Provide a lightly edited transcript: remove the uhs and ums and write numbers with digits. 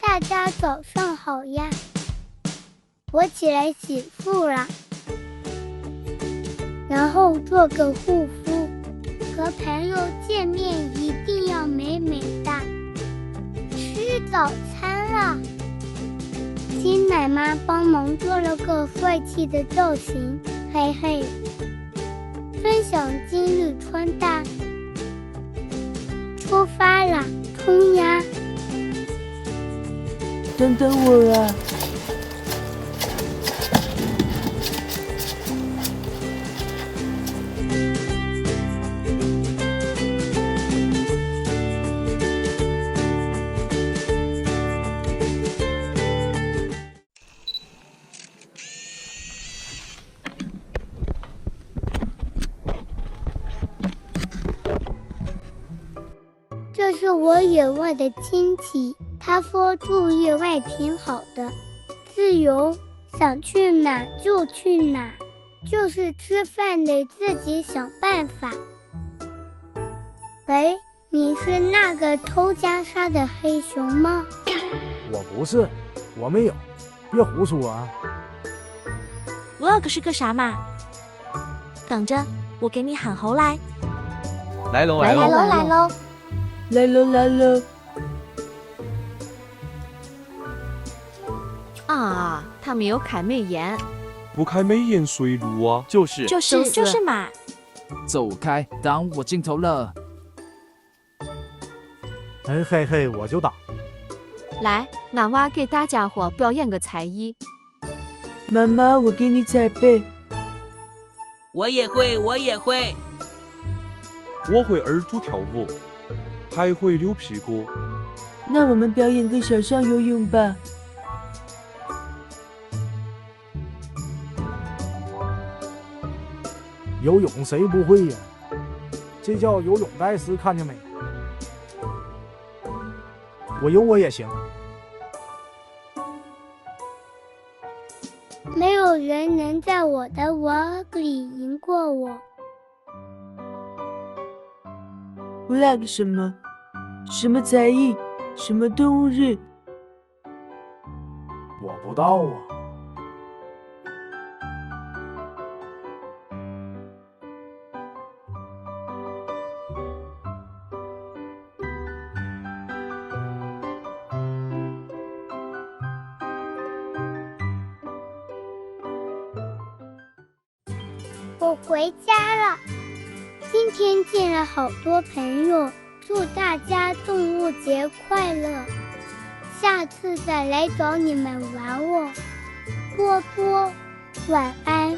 大家早上好呀！我起来洗漱了，然后做个护肤。和朋友见面一定要美美的。吃早餐了，新奶妈帮忙做了个帅气的造型，嘿嘿。分享今日穿搭，出发啦，冲呀！等等我啊！这是我野外的亲戚，他说住野外挺好的，自由，想去哪就去哪，就是吃饭得自己想办法。喂，你是那个偷袈裟的黑熊吗？我不是，我没有，别胡说啊。vlog 是个啥嘛？等着，我给你喊猴来。来喽来喽！来喽！啊，他没有开美颜，不开美颜谁录啊？就是嘛！走开，挡我镜头了！嘿嘿，我就打。来，俺娃给大家伙表演个才艺。妈妈，我给你踩背。我也会。我会二猪跳舞，还会扭屁股。那我们表演个小上游泳吧。游泳谁不会呀？这叫游泳带丝，看见没？我游我也行。没有人能在我的 vlog 里赢过我。vlog 什么？什么才艺？什么动物日？我不到啊。我回家了，今天见了好多朋友，祝大家动物节快乐，下次再来找你们玩哦。波波，晚安。